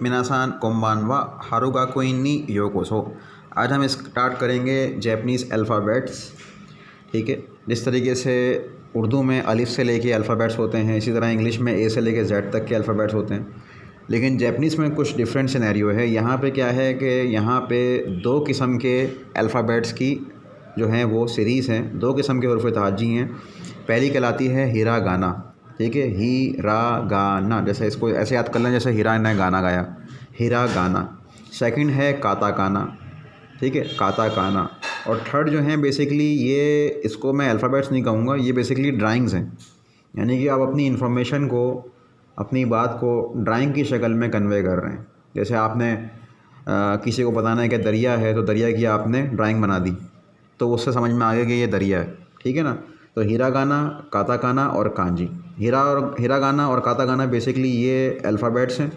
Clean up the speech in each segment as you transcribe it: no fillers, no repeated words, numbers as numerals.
मिनासान कोम्बानवा हारुगाकुइन नी योकोसो। आज हम स्टार्ट करेंगे जैपनीज़ अल्फ़ाबेट्स। ठीक है, जिस तरीके से उर्दू में अलिफ से लेके अल्फ़ाबेट्स होते हैं, इसी तरह इंग्लिश में ए से लेके जेड तक के अल्फ़ाबेट्स होते हैं, लेकिन जैपनीज़ में कुछ डिफरेंट सिनेरियो है। यहाँ पे क्या है कि यहाँ पे दो किस्म के अल्फ़ाबेट्स की जो हैं वो सीरीज़ हैं, दो किस्म के हुरूफ़ तहज्जी हैं। पहली कहलाती है हिरागाना। ठीक है, ही रा गाना, जैसे इसको ऐसे याद कर लें जैसे हीरा ने गाना गाया, हिरागाना। सेकंड है काताकाना। ठीक है, काताकाना। और थर्ड जो है बेसिकली ये, इसको मैं अल्फ़ाबेट्स नहीं कहूँगा, ये बेसिकली ड्राइंग्स हैं। यानी कि आप अपनी इन्फॉर्मेशन को, अपनी बात को ड्राइंग की शक्ल में कन्वे कर रहे हैं। जैसे आपने किसी को बताना है कि दरिया है, तो दरिया की आपने ड्राइंग बना दी, तो उससे समझ में आ गया कि ये दरिया है। ठीक है ना। तो हिरागाना, काताकाना और कांजी। हिरागाना और काताकाना बेसिकली ये अल्फ़ाबेट्स हैं।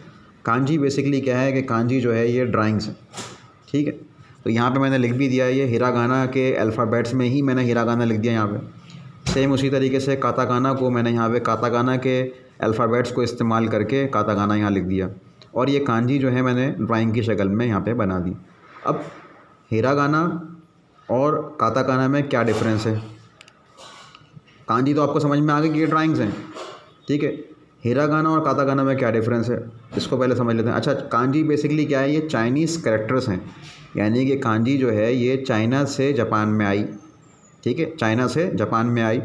कांजी बेसिकली क्या है कि कांजी जो है ये ड्राइंग्स हैं। ठीक है, तो यहाँ पे मैंने लिख भी दिया, ये हिरागाना के अल्फ़ाबेट्स में ही मैंने हिरागाना लिख दिया यहाँ पे। सेम उसी तरीके से काताकाना को मैंने यहाँ पे काताकाना के अल्फ़ाबेट्स को इस्तेमाल करके काताकाना यहाँ लिख दिया, और ये कांजी जो है मैंने ड्राइंग की शक्ल में यहाँ पे बना दी। अब हिरागाना और काताकाना में क्या डिफरेंस है? कांजी तो आपको समझ में आ गई कि ये ड्राइंग्स हैं। ठीक है, हिरागाना और काताकाना में क्या डिफरेंस है, इसको पहले समझ लेते हैं। अच्छा, कांजी बेसिकली क्या है? ये चाइनीज़ कैरेक्टर्स हैं। यानी कि कांजी जो है ये चाइना से जापान में आई। ठीक है, चाइना से जापान में आई,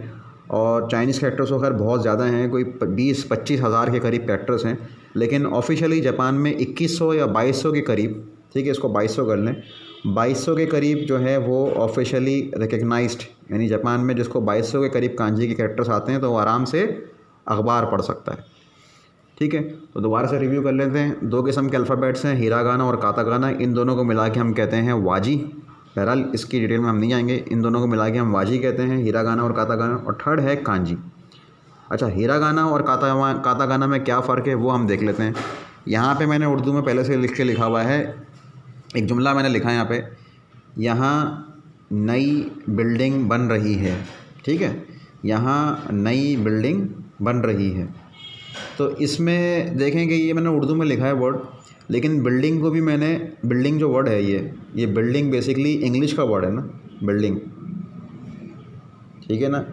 और चाइनीज़ कैरेक्टर्स तो खैर बहुत ज़्यादा हैं, कोई 20-25 हज़ार के करीब कैरेक्टर्स हैं, लेकिन ऑफिशियली जापान में 2100 या 2200 के करीब, ठीक है, इसको 2200 कर लें, 2200 के करीब जो है वो ऑफिशियली रिकग्नाइज्ड, यानी जापान में जिसको 2200 के करीब कांजी के कैरेक्टर्स आते हैं तो वो आराम से अखबार पढ़ सकता है। ठीक है, तो दोबारा से रिव्यू कर लेते हैं। दो किस्म के अल्फ़ाबेट्स हैं, हिरागाना और काताकाना। इन दोनों को मिला के हम कहते हैं वाजी। बहरहाल इसकी डिटेल में हम नहीं जाएंगे, इन दोनों को मिला के हम वाजी कहते हैं, हिरागाना और काताकाना। और थर्ड है कांजी। अच्छा, हिरागाना और काताकाना में क्या फ़र्क है वो हम देख लेते हैं। यहाँ पे मैंने उर्दू में पहले से लिखा हुआ है, एक जुमला मैंने लिखा है यहाँ पे, यहाँ नई बिल्डिंग बन रही है। ठीक है, यहाँ नई बिल्डिंग बन रही है। तो इसमें देखें कि ये मैंने उर्दू में लिखा है वर्ड, लेकिन बिल्डिंग को भी मैंने, बिल्डिंग जो वर्ड है ये बिल्डिंग बेसिकली इंग्लिश का वर्ड है ना, बिल्डिंग। ठीक है ना,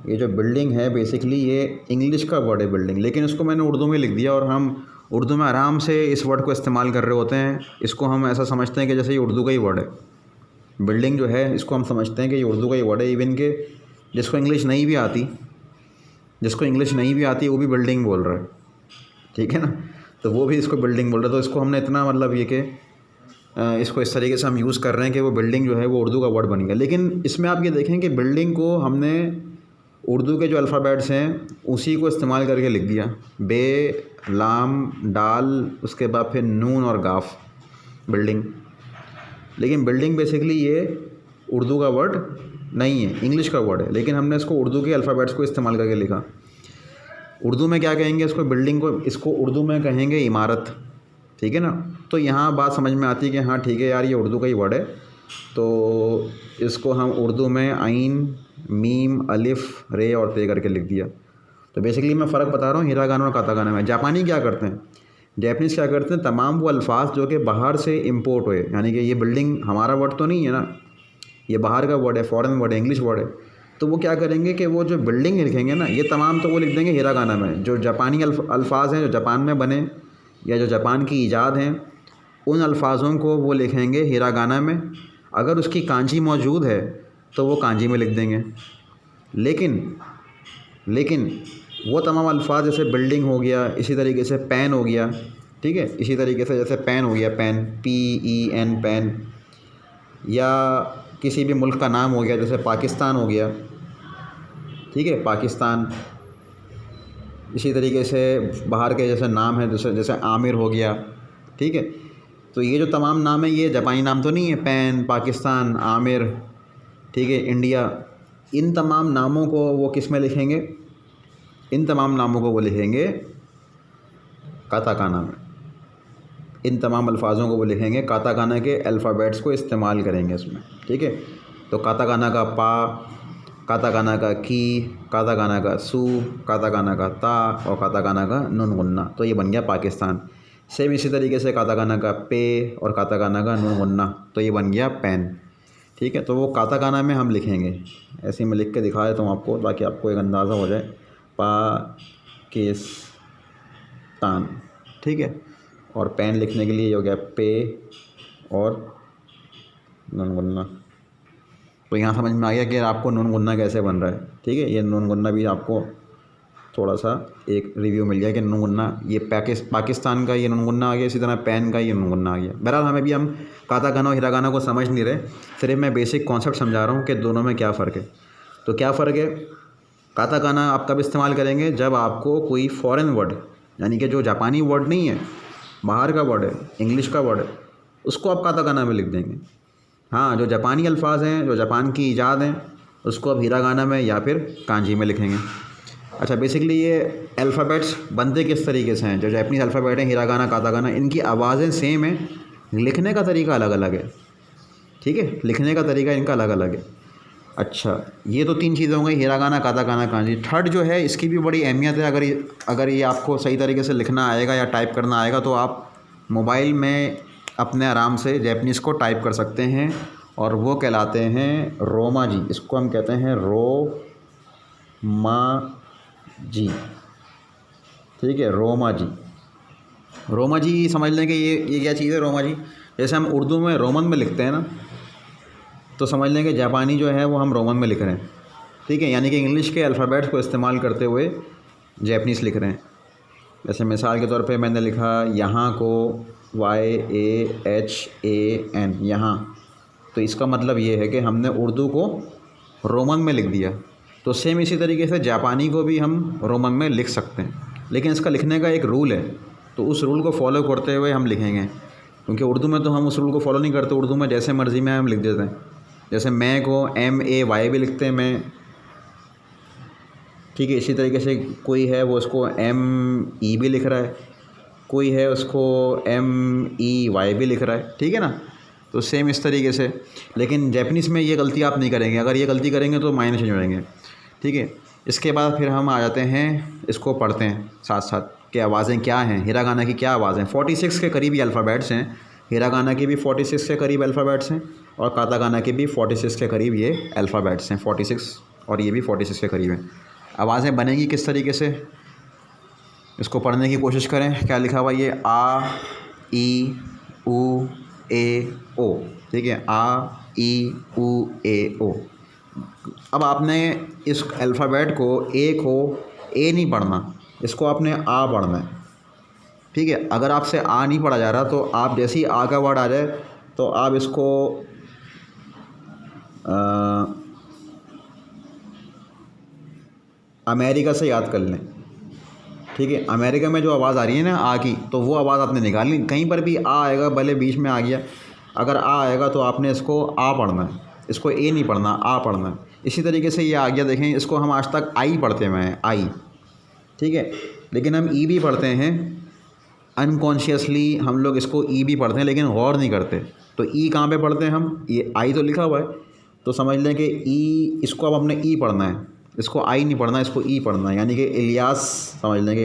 ये जो बिल्डिंग है बेसिकली ये इंग्लिश का वर्ड है बिल्डिंग, लेकिन इसको मैंने उर्दू में लिख दिया, और हम उर्दू में आराम से इस वर्ड को इस्तेमाल कर रहे होते हैं। इसको हम ऐसा समझते हैं कि जैसे ये उर्दू का ही वर्ड है। बिल्डिंग जो है इसको हम समझते हैं कि ये उर्दू का ही वर्ड है। इवन के जिसको इंग्लिश नहीं भी आती, वो भी बिल्डिंग बोल रहा है। ठीक है ना, तो वो भी इसको बिल्डिंग बोल रहा है। तो इसको हमने इतना मतलब ये कि इसको इस तरीके से हम यूज़ कर रहे हैं कि वो बिल्डिंग जो है वो उर्दू का वर्ड बन गया। लेकिन इसमें आप ये देखें कि बिल्डिंग को हमने उर्दू के जो अल्फ़ाबेट्स हैं उसी को इस्तेमाल करके लिख दिया, बे, लाम, डाल, उसके बाद फिर नून और गाफ, बिल्डिंग। लेकिन बिल्डिंग बेसिकली ये उर्दू का वर्ड नहीं है, इंग्लिश का वर्ड है, लेकिन हमने इसको उर्दू के अल्फ़ाबेट्स को इस्तेमाल करके लिखा। उर्दू में क्या कहेंगे इसको, बिल्डिंग को, इसको उर्दू में कहेंगे इमारत। ठीक है ना, तो यहाँ बात समझ में आती है कि हाँ ठीक है यार, ये उर्दू का ही वर्ड है, तो इसको हम उर्दू में आइन, मीम, अलिफ, रे और ते करके लिख दिया। तो बेसिकली मैं फ़र्क बता रहा हूँ हिरागाना और काताकाना में। जापानी क्या करते हैं, जैपनीज़ क्या करते हैं, तमाम वो अल्फाज जो कि बाहर से इम्पोर्ट हुए, यानी कि ये बिल्डिंग हमारा वर्ड तो नहीं है ना, ये बाहर का वर्ड है, फॉरेन वर्ड है, इंग्लिश वर्ड है, तो वो क्या करेंगे कि वो जो बिल्डिंग लिखेंगे ना, ये तमाम तो वो लिख देंगे हिरागाना में। जो जापानी अल्फाज हैं जो जापान में बने या जो जापान की ईजाद हैं, उन अल्फाजों को वो लिखेंगे हिरागाना में। अगर उसकी कांजी मौजूद है तो वो कांजी में लिख देंगे। लेकिन वो तमाम अल्फाज जैसे बिल्डिंग हो गया, इसी तरीके से पेन हो गया, ठीक है, इसी तरीके से जैसे पेन हो गया, पेन, PEN, पेन, या किसी भी मुल्क का नाम हो गया, जैसे पाकिस्तान हो गया, ठीक है, पाकिस्तान। इसी तरीके से बाहर के जैसे नाम है, जैसे आमिर हो गया। ठीक है, तो ये जो तमाम नाम है ये जापानी नाम तो नहीं है, पेन, पाकिस्तान, आमिर, ठीक है, इंडिया। इन तमाम नामों को वो किस में लिखेंगे, इन तमाम नामों को वो लिखेंगे काताकाना में। इन तमाम अल्फाजों को वो लिखेंगे काताकाना के अल्फ़ाबेट्स को इस्तेमाल करेंगे इसमें। ठीक है, तो काताकाना का पा, काताकाना का की, काताकाना का सू, काताकाना का ता और काताकाना का नुन गुन्ना, तो ये बन गया पाकिस्तान। सेम इसी तरीके से काताकाना का पे और काताकाना का नून गुन्ना, तो ये बन गया पेन। ठीक है, तो वो काताकाना में हम लिखेंगे, ऐसे ही मैं लिख के दिखा देता हूँ आपको ताकि आपको एक अंदाज़ा हो जाए। पाकिस्तान, ठीक है। और पेन लिखने के लिए ये हो गया पे और नून गुन्ना। तो यहाँ समझ में आ गया कि आपको नून गुन्ना कैसे बन रहा है। ठीक है, ये नून गुन्ना भी आपको थोड़ा सा एक रिव्यू मिल गया कि नून गुन्ना ये पाकिस्तान का ये नून गुन्ना आ गया, इसी तरह पेन का ये नून गुन्ना आ गया। बहरहाल हमें भी हम काताकाना और हिरागाना को समझ नहीं रहे, सिर्फ मैं बेसिक कॉन्सेप्ट समझा रहा हूँ कि दोनों में क्या फ़र्क है। तो क्या फ़र्क है, काताकाना आप कब इस्तेमाल करेंगे, जब आपको कोई फ़ॉरेन वर्ड, यानी कि जो जापानी वर्ड नहीं है, बाहर का वर्ड है, इंग्लिश का वर्ड है, उसको आप काताकाना में लिख देंगे। हाँ, जो जापानी अल्फाज हैं, जो जापान की ईजाद हैं, उसको अब हिरागाना में या फिर कांजी में लिखेंगे। अच्छा, बेसिकली ये अल्फ़ाबेट्स बनते किस तरीके से हैं, जो जापानीज़ अल्फ़ाबेट हैं, हिरागाना, काताकाना, इनकी आवाज़ें सेम हैं, लिखने का तरीका अलग अलग है। ठीक है, लिखने का तरीका इनका अलग अलग है। अच्छा, ये तो 3 चीज़ें हो गई, हिरागाना, काताकाना, कांजी। थर्ड जो है, इसकी भी बड़ी अहमियत है। अगर ये आपको सही तरीके से लिखना आएगा या टाइप करना आएगा तो आप मोबाइल में अपने आराम से जापानीज़ को टाइप कर सकते हैं, और वो कहलाते हैं रोमाजी। इसको हम कहते हैं रोमाजी। ठीक है, रोमाजी। रोमाजी समझ लें कि ये क्या चीज़ है रोमाजी। जैसे हम उर्दू में रोमन में लिखते हैं ना, तो समझ लें कि जापानी जो है वो हम रोमन में लिख रहे हैं। ठीक है, यानी कि इंग्लिश के अल्फ़ाबेट्स को इस्तेमाल करते हुए जापानीज़ लिख रहे हैं। जैसे मिसाल के तौर पे मैंने लिखा यहाँ को YAHAN, यहाँ, तो इसका मतलब ये है कि हमने उर्दू को रोमन में लिख दिया। तो सेम इसी तरीके से जापानी को भी हम रोमन में लिख सकते हैं, लेकिन इसका लिखने का एक रूल है, तो उस रूल को फॉलो करते हुए हम लिखेंगे। क्योंकि उर्दू में तो हम उस रूल को फॉलो नहीं करते, उर्दू में जैसे मर्ज़ी में हम लिख देते हैं। जैसे मैं को MAY भी लिखते हैं, मैं। ठीक है, इसी तरीके से कोई है वो उसको ME भी लिख रहा है, कोई है उसको MEY भी लिख रहा है। ठीक है ना, तो सेम इस तरीके से। लेकिन जापानीज़ में ये गलती आप नहीं करेंगे, अगर ये गलती करेंगे तो मायने चेंज हो जाएंगे। ठीक है, इसके बाद फिर हम आ जाते हैं, इसको पढ़ते हैं साथ साथ कि आवाज़ें क्या हैं, हिरागाना की क्या आवाज़ें। 46 के करीब अल्फ़ाबेट्स हैं, हिरागाना की भी 46 के करीब अल्फ़ाबेट्स हैं, और काताकाना के भी 46 के करीब ये अल्फ़ाबेट्स हैं। 46 और ये भी 46 के करीब हैं। आवाज़ें बनेंगी किस तरीके से, इसको पढ़ने की कोशिश करें। क्या लिखा हुआ ये आ, ई, उ, ए, ओ। ठीक है, आ, ई, उ, ए, ओ। अब आपने इस अल्फ़ाबेट को ए नहीं पढ़ना, इसको आपने आ पढ़ना है। ठीक है, अगर आपसे आ नहीं पढ़ा जा रहा तो आप जैसे ही आ का वर्ड आ जाए तो आप इसको अमेरिका से याद कर लें। ठीक है, अमेरिका में जो आवाज़ आ रही है ना आ की, तो वो आवाज़ आपने निकालनी। कहीं पर भी आ आएगा, भले बीच में आ गया, अगर आ आएगा तो आपने इसको आ पढ़ना है, इसको ए नहीं पढ़ना, आ पढ़ना है। इसी तरीके से ये आ गया, देखें, इसको हम आज तक आई पढ़ते हुए हैं, आई। ठीक है, लेकिन हम ई भी पढ़ते हैं, अनकॉन्शियसली हम लोग इसको ई भी पढ़ते हैं, लेकिन गौर नहीं करते। तो ई कहाँ पे पढ़ते हैं हम, ये आई तो लिखा हुआ है, तो समझ लें कि ई, इसको अब हमने ई पढ़ना है, इसको आई नहीं पढ़ना, इसको ई पढ़ना है। यानी कि इलियास, समझ लें कि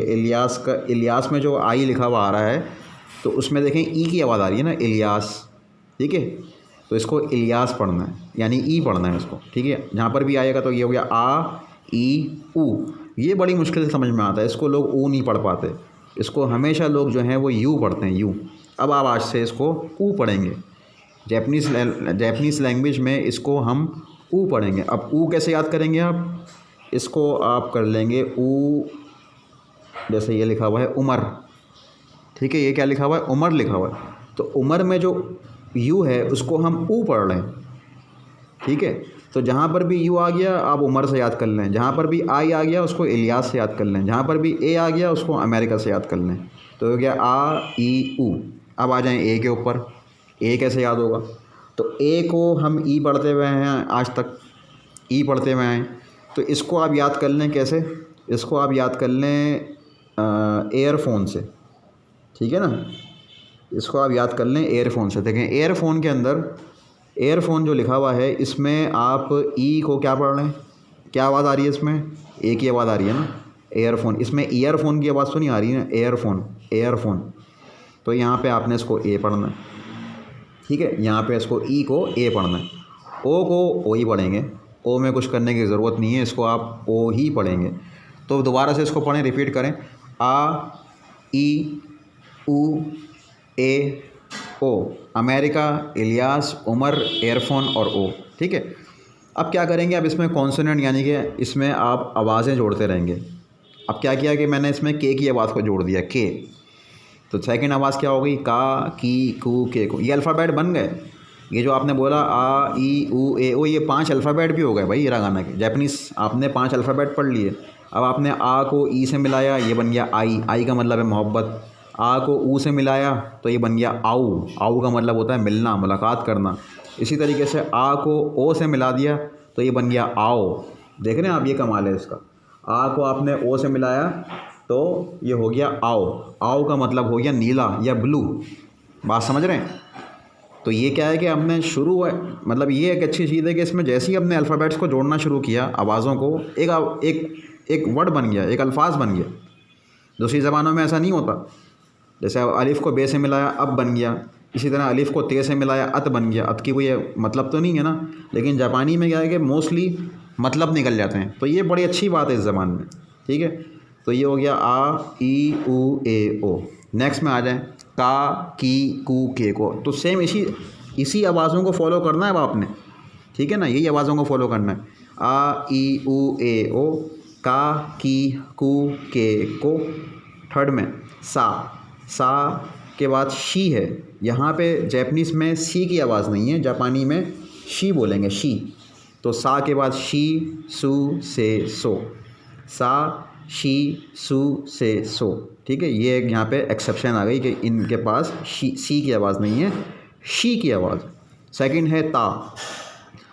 इलियास में जो आई लिखा हुआ आ रहा है, तो उसमें देखें ई की आवाज़ आ रही है ना, इलियास। ठीक है, तो इसको इलियास पढ़ना है, यानी ई पढ़ना है इसको। ठीक है, जहाँ पर भी आएगा तो ये हो गया आ, ई, ऊ। ये बड़ी मुश्किल से समझ में आता है, इसको लोग ऊ नहीं पढ़ पाते, इसको हमेशा लोग जो हैं वो यू पढ़ते हैं, यू। अब आप आज से इसको ऊ पढ़ेंगे, जापानीज़ लैंग्वेज में इसको हम ऊ पढ़ेंगे। अब ऊ कैसे याद करेंगे आप, इसको आप कर लेंगे ऊ, जैसे ये लिखा हुआ है उमर। ठीक है, ये क्या लिखा हुआ है, उमर लिखा हुआ है, तो उमर में जो यू है उसको हम ऊ पढ़ रहे हैं। ठीक है, तो जहाँ पर भी यू आ गया आप उमर से याद कर लें, जहाँ पर भी आई आ गया उसको इलियास से याद कर लें, जहाँ पर भी ए आ गया उसको अमेरिका से याद कर लें। तो हो गया आ, ई, ऊ। अब आ जाएं ए के ऊपर, ए कैसे याद होगा, तो ए को हम ई पढ़ते हुए हैं आज तक, ई पढ़ते हुए हैं, तो इसको आप याद कर लें कैसे, इसको आप याद कर लें एयरफोन से। ठीक है ना, इसको आप याद कर लें एयरफोन से। देखें, एयरफोन के अंदर एयरफोन जो लिखा हुआ है, इसमें आप ई को क्या पढ़ रहे हैं, क्या आवाज़ आ रही है इसमें, ए की आवाज़ आ रही है ना, एयरफोन। इसमें ईयरफोन की आवाज़ तो नहीं आ रही है ना, एयरफोन, एयरफोन। तो यहाँ पे आपने इसको ए पढ़ना है, ठीक है। यहाँ पे इसको ई को ए पढ़ना है, ओ को ओ ही पढ़ेंगे, ओ में कुछ करने की ज़रूरत नहीं है, इसको आप ओ ही पढ़ेंगे। तो दोबारा से इसको पढ़ें, रिपीट करें, आ ई ऊ ए ओ, अमेरिका, इलियास, उमर, एयरफोन और ओ, ठीक है। अब क्या करेंगे, अब इसमें कॉन्सोनेंट यानी कि इसमें आप आवाज़ें जोड़ते रहेंगे। अब क्या किया कि मैंने इसमें के की आवाज़ को जोड़ दिया, के। तो सेकंड आवाज़ क्या हो गई, का, की, कू, के को। ये अल्फ़ाबेट बन गए। ये जो आपने बोला आ ई ऊ ए ओ, ये 5 अल्फ़ाबेट भी हो गए भाई हिरागाना के। जैपनीज़ आपने 5 अल्फ़ाबेट पढ़ लिए। अब आपने आ को ई से मिलाया, ये बन गया आई, आई का मतलब है मोहब्बत। आ को ऊ से मिलाया तो ये बन गया आऊ, आऊ का मतलब होता है मिलना, मुलाकात करना। इसी तरीके से आ को ओ से मिला दिया तो ये बन गया आओ। देख रहे हैं आप, ये कमाल है इसका। आ को आपने ओ से मिलाया तो ये हो गया आओ, आओ का मतलब हो गया नीला या ब्लू। बात समझ रहे हैं। तो ये क्या है कि हमने शुरू है, मतलब ये एक अच्छी चीज़ है कि इसमें जैसे ही हमने अल्फ़ाबेट्स को जोड़ना शुरू किया, आवाज़ों को, एक वर्ड बन गया, एक अल्फाज बन गया। दूसरी ज़बानों में ऐसा नहीं होता। जैसे अलिफ़ को बे से मिलाया अब बन गया, इसी तरह अलिफ़ को ते से मिलाया अत बन गया। अत की कोई मतलब तो नहीं है ना, लेकिन जापानी में क्या है कि मोस्टली मतलब निकल जाते हैं। तो ये बड़ी अच्छी बात है इस ज़बान में, ठीक है। तो ये हो गया आ ई ऊ ए ओ। नेक्स्ट में आ जाएं, का, की, कू, के को। तो सेम इसी आवाज़ों को फॉलो करना है अब आपने, ठीक है ना, यही आवाज़ों को फॉलो करना है। आ ई ऊ ए ओ, का, की, कू, के को। थर्ड में सा, सा के बाद शी है। यहाँ पे जैपनीज़ में सी की आवाज़ नहीं है, जापानी में शी बोलेंगे, शी। तो सा के बाद शी, सु, से, सो। सा, शी, सु, से, सो, ठीक है। ये यहाँ पे एक्सेप्शन आ गई कि इनके पास सी की आवाज़ नहीं है, शी की आवाज़। सेकंड है ता।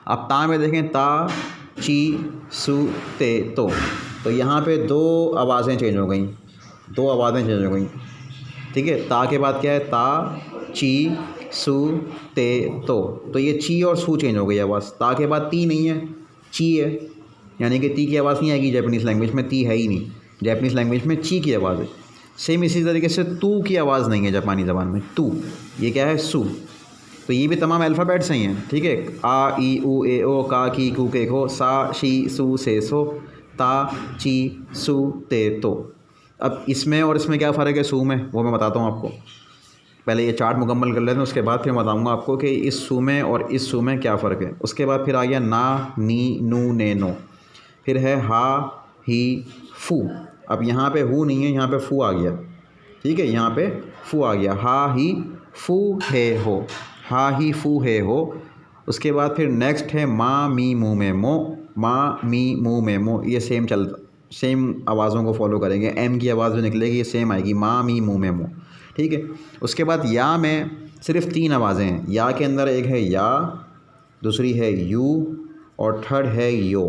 अब ता में देखें, ता, ची, सु, ते, तो यहाँ पे 2 आवाज़ें चेंज हो गई, 2 आवाज़ें चेंज हो गई, ठीक है। ता के बाद क्या है, ता, ची, सु, ते, तो ये ची और सु चेंज हो गई आवाज़। ता के बाद ती नहीं है, ची है, यानी कि ती की आवाज़ नहीं आएगी जैपनीज़ लैंग्वेज में, ती है ही नहीं। जैपनीज़ लैंग्वेज में ची की आवाज़ है। सेम इसी तरीके से तू की आवाज़ नहीं है जापानी ज़बान में, तू, ये क्या है, सु। तो ये भी तमाम अल्फ़ाबेट्स ही हैं, ठीक है। आ ई ऊ ए ओ, का, की, कू, के को, सा, शी, सु, से, सो, ता, ची, सु, ते, तो। अब इसमें और इसमें क्या फ़र्क है सु में, वो मैं बताता हूँ आपको। पहले ये चार्ट मुकम्मल कर लेते हैं, उसके बाद फिर बताऊँगा आपको कि इस सु में और इस सु में क्या फ़र्क है। उसके बाद फिर आ गया ना, नी, नू, ने, नो। फिर है हा, ही, फू। अब यहाँ पे हु नहीं है, यहाँ पे फू आ गया, ठीक है। यहाँ पे फू आ गया, हा, ही, फू, है, हो, हा, ही, फू, है, हो। उसके बाद फिर नेक्स्ट है मा, मी, मू, में, मो। मा, मी, मू, में, मो। ये सेम आवाज़ों को फॉलो करेंगे। एम की आवाज़ जो निकलेगी ये सेम आएगी, मा, मी, मू, में, मो, ठीक है। उसके बाद या में सिर्फ 3 आवाज़ें हैं। या के अंदर एक है या, दूसरी है यू और थर्ड है यो,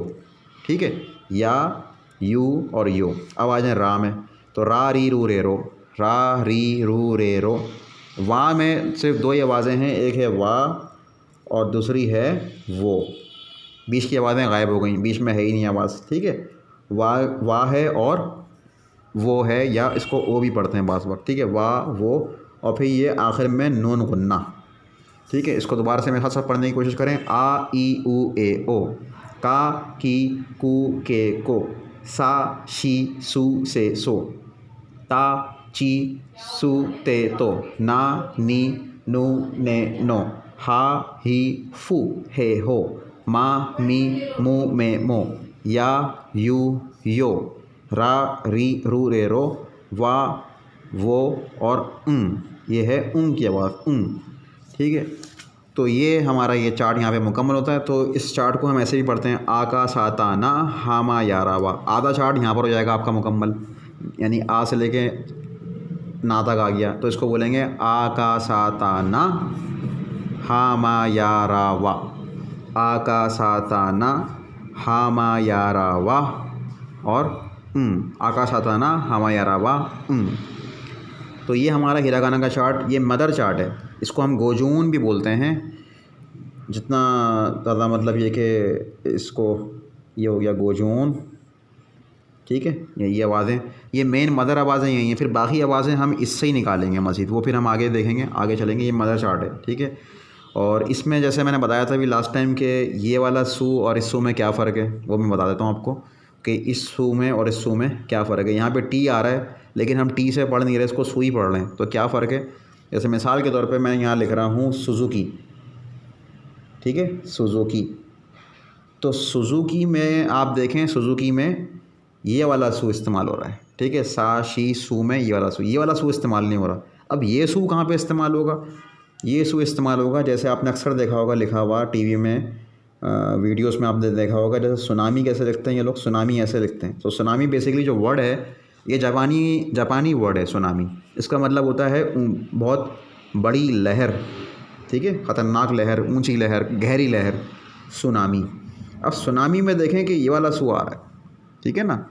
ठीक है। या, यू और यो। अब आ जाए रा में, तो रा, री, रू, रे, रो, रा, री, रू, रे, रो। वा में सिर्फ 2 ही आवाज़ें हैं, एक है वा और दूसरी है वो। बीच की आवाज़ें गायब हो गई, बीच में है ही नहीं आवाज़, ठीक है। वाह है और वो है, या इसको ओ भी पढ़ते हैं बास वक्त, ठीक है। वाह, वो, और फिर ये आखिर में नून गुन्ना, ठीक है। इसको दोबारा से मेरे साथ पढ़ने की कोशिश करें। आ ई ऊ ए ओ, का, की, कू, के को, सा, शी, सु, से, सो, ता, ची, सु, ते, तो, ना, नी, नू, ने, नो, हा, ही, फू, हे, हो, मा, मी, मू, में, मो, या, यू, यो, रा, री, रू, रे, रो, वा, वो और ये है की आवाज़, ठीक है। तो ये हमारा ये चार्ट यहाँ पे मुकम्मल होता है। तो इस चार्ट को हम ऐसे भी पढ़ते हैं, आ का सा ता ना, हा मा या रा वा। आधा चार्ट यहाँ पर हो जाएगा आपका मुकम्मल, यानी आ से लेके ना तक आ गया। तो इसको बोलेंगे आ का सा ता ना, हा मा या रा वा। आ का सा ता ना, हा मा या रा वा और आका सा ता ना, हा मा या रा वा। तो ये हमारा हिरागाना का चार्ट, ये मदर चार्ट है। इसको हम गोजून भी बोलते हैं। जितना ज़्यादा मतलब ये कि इसको, ये हो गया गोजून, ठीक है। ये आवाज़ें, ये मेन मदर आवाज़ें यही हैं, फिर बाकी आवाज़ें हम इससे ही निकालेंगे मज़ीद, वो फिर हम आगे देखेंगे, आगे चलेंगे। ये मदर चार्ट है, ठीक है। और इसमें जैसे मैंने बताया था अभी लास्ट टाइम के ये वाला सू और इस सू में क्या फ़र्क है, वो मैं बता देता हूँ आपको कि इस सू में और इस सू में क्या फ़र्क है। यहाँ पे टी आ रहा है लेकिन हम टी से पढ़ नहीं रहे, इसको सू ही पढ़ रहे हैं, तो क्या फ़र्क है। जैसे मिसाल के तौर पे मैं यहाँ लिख रहा हूँ सुज़ुकी, ठीक है, सुज़ुकी। तो सुज़ुकी में आप देखें, सुज़ुकी में ये वाला सू इस्तेमाल हो रहा है, ठीक है। सा शी सू में ये वाला सू इस्तेमाल नहीं हो रहा। अब ये सू कहाँ पे इस्तेमाल होगा, ये सू इस्तेमाल होगा जैसे आपने अक्सर देखा होगा लिखा हुआ टीवी में, वीडियोस में आपने देखा होगा, जैसे सुनामी कैसे लिखते हैं ये लोग, सुनामी ऐसे लिखते हैं। तो सुनामी बेसिकली जो वर्ड है ये जापानी वर्ड है सुनामी। इसका मतलब होता है बहुत बड़ी लहर, ठीक है, ख़तरनाक लहर, ऊंची लहर, गहरी लहर, सुनामी। अब सुनामी में देखें कि ये वाला सू आ रहा है, ठीक है ना,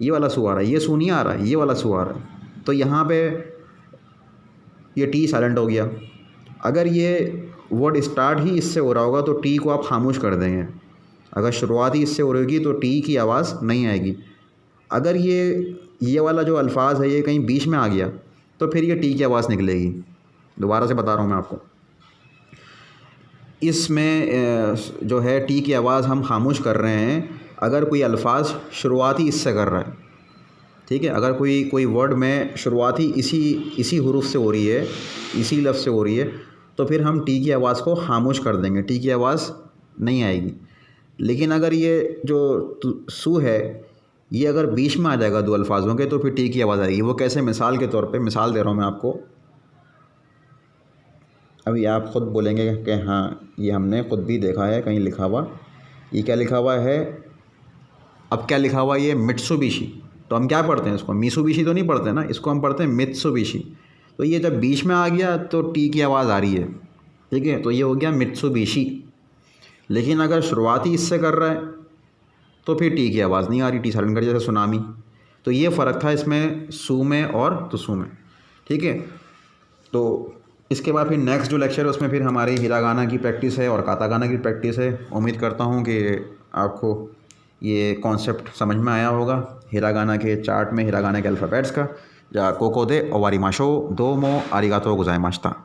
ये वाला सू आ रहा है, ये सू नहीं आ रहा है, ये वाला सू आ रहा है। तो यहाँ पे ये टी साइलेंट हो गया। अगर ये वर्ड स्टार्ट ही इससे हो रहा होगा तो टी को आप खामोश कर देंगे। अगर शुरुआत ही इससे हो रही होगी तो टी की आवाज़ नहीं आएगी। अगर ये वाला जो अल्फाज है ये कहीं बीच में आ गया तो फिर ये टी की आवाज़ निकलेगी। दोबारा से बता रहा हूँ मैं आपको, इसमें जो है टी की आवाज़ हम खामोश कर रहे हैं अगर कोई अल्फाज शुरुआती इससे कर रहा है, ठीक है। अगर कोई वर्ड में शुरुआती इसी हुरूफ से हो रही है, इसी लफ्ज़ से हो रही है, तो फिर हम टी की आवाज़ को खामोश कर देंगे, टी की आवाज़ नहीं आएगी। लेकिन अगर ये जो सू है ये अगर बीच में आ जाएगा दो अल्फाजों के तो फिर टी की आवाज़ आएगी। वो कैसे, मिसाल के तौर पे मिसाल दे रहा हूँ मैं आपको। अभी आप ख़ुद बोलेंगे कि हाँ ये हमने ख़ुद भी देखा है कहीं लिखा हुआ। ये क्या लिखा हुआ है, अब क्या लिखा हुआ है, ये मित्सुबिशी। तो हम क्या पढ़ते हैं इसको, मित्सुबिशी तो नहीं पढ़ते ना, इसको हम पढ़ते हैं मित्सुबिशी। तो ये जब बीच में आ गया तो टी की आवाज़ आ रही है, ठीक है, तो ये हो गया मित्सुबिशी। लेकिन अगर शुरुआती इससे कर रहा है तो फिर टी की आवाज़ नहीं आ रही, टी साइलेंट कर, जैसे सुनामी। तो ये फ़र्क था इसमें सू में और तुसू में, ठीक है। तो इसके बाद फिर नेक्स्ट जो लेक्चर है उसमें फिर हमारी हिरागाना की प्रैक्टिस है और कातागाना की प्रैक्टिस है। उम्मीद करता हूँ कि आपको ये कॉन्सेप्ट समझ में आया होगा हिरागाना के चार्ट में, हिरागाना के अल्फ़ाबेट्स का। जा कोको दे ओवारिमाशो, दोमो आरिगातो गोजाइमाशिता।